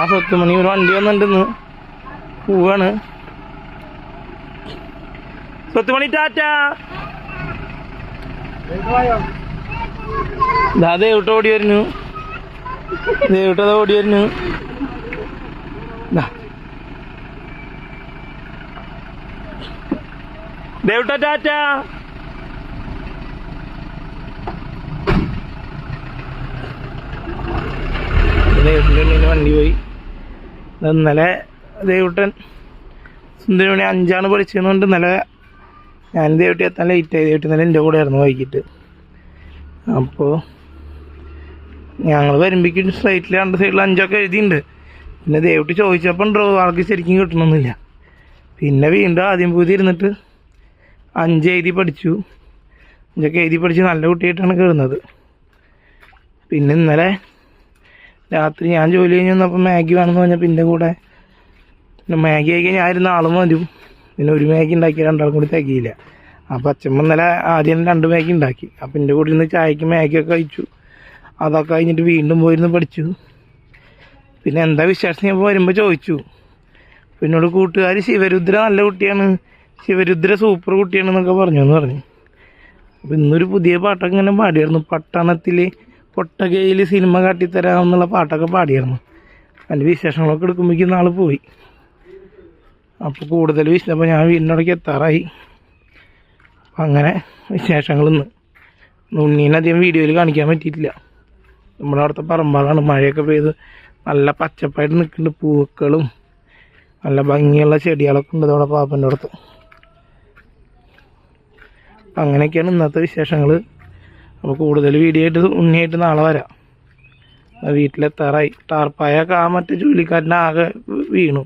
സ്വത്തുമണി ഒരു വണ്ടി വന്നിട്ടുണ്ടെന്ന് പോവാണ്. സ്വത്തുമണി ടാറ്റ. ദേവിട്ട ഓടി വരുന്നു. ദേവിട്ടത് ഓടി വരുന്നു. ദേവിട്ട ടാറ്റ. ദേവിട്ടൻ്റെ വണ്ടി പോയി. ഇന്നലെ ദേവിട്ടൻ സുന്ദരമണി 5 പഠിച്ചതുകൊണ്ട് ഇന്നലെ ഞാൻ ദേവിട്ടി എത്താൻ ലേറ്റായി. ദേവിട്ടി ഇന്നലെ എൻ്റെ കൂടെ ആയിരുന്നു വൈകിട്ട്. അപ്പോൾ ഞങ്ങൾ വരുമ്പോഴേക്കും സ്ട്രൈറ്റിൽ 2 സൈഡിൽ 5 എഴുതിയിട്ടുണ്ട്. പിന്നെ ദേവിട്ടി ചോദിച്ചപ്പോൾ ഉണ്ടോ ആൾക്ക് ശരിക്കും കിട്ടണമെന്നില്ല. പിന്നെ വീണ്ടും ആദ്യം പൂതി ഇരുന്നിട്ട് 5 എഴുതി പഠിച്ചു. 5 എഴുതി പഠിച്ച് നല്ല കുട്ടിയായിട്ടാണ് കയറുന്നത്. പിന്നെ ഇന്നലെ രാത്രി ഞാൻ ജോലി കഴിഞ്ഞ് വന്നപ്പോൾ മാഗി വേണമെന്ന് പറഞ്ഞാൽ പിന്നെ കൂടെ പിന്നെ മാഗി കഴിക്കാൻ ഞാൻ ഇരുന്ന ആളും വരും. പിന്നെ ഒരു മാഗി ഉണ്ടാക്കി 2 കൂടി തികയില്ല. അപ്പോൾ അച്ഛമ്മ ഇന്നലെ ആദ്യം 2 മാഗി ഉണ്ടാക്കി. അപ്പം എൻ്റെ കൂടെ ഇരുന്ന് ചായക്ക് മാഗിയൊക്കെ കഴിച്ചു. അതൊക്കെ കഴിഞ്ഞിട്ട് വീണ്ടും പോയിരുന്ന് പഠിച്ചു. പിന്നെ എന്താ വിശേഷം ഞാൻ വരുമ്പോൾ ചോദിച്ചു. പിന്നോട് കൂട്ടുകാർ ശിവരുദ്ര നല്ല കുട്ടിയാണ്, ശിവരുദ്ര സൂപ്പർ കുട്ടിയാണെന്നൊക്കെ പറഞ്ഞു. അപ്പോൾ ഇന്നൊരു പുതിയ പാട്ടൊക്കെ ഇങ്ങനെ പാടിയായിരുന്നു. പട്ടണത്തിൽ പൊട്ടകയിൽ സിനിമ കാട്ടിത്തരാമെന്നുള്ള പാട്ടൊക്കെ പാടിയായിരുന്നു. അതിൻ്റെ വിശേഷങ്ങളൊക്കെ എടുക്കുമ്പോഴേക്കും നാൾ പോയി. അപ്പോൾ കൂടുതൽ അപ്പോൾ ഞാൻ വീടിനോടൊക്കെ എത്താറായി. അപ്പം അങ്ങനെ വിശേഷങ്ങളിന്ന് ഉണ്ണീനധികം വീഡിയോയിൽ കാണിക്കാൻ പറ്റിയിട്ടില്ല. നമ്മുടെ അവിടുത്തെ പറമ്പാളാണ്. മഴയൊക്കെ പെയ്ത് നല്ല പച്ചപ്പായിട്ട് നിൽക്കുന്നുണ്ട്. പൂക്കളും നല്ല ഭംഗിയുള്ള ചെടികളൊക്കെ ഉണ്ട് അവിടെ പാപ്പൻ്റെ അടുത്ത്. അങ്ങനെയൊക്കെയാണ് ഇന്നത്തെ വിശേഷങ്ങൾ. അപ്പോൾ കൂടുതൽ വീഡിയോ ആയിട്ട് ഉണ്ണിയായിട്ട് നാളെ വരാം. വീട്ടിലെത്താറായി. ടാർപ്പായൊക്കെ മറ്റേ ജോലിക്കാരനാകെ വീണു.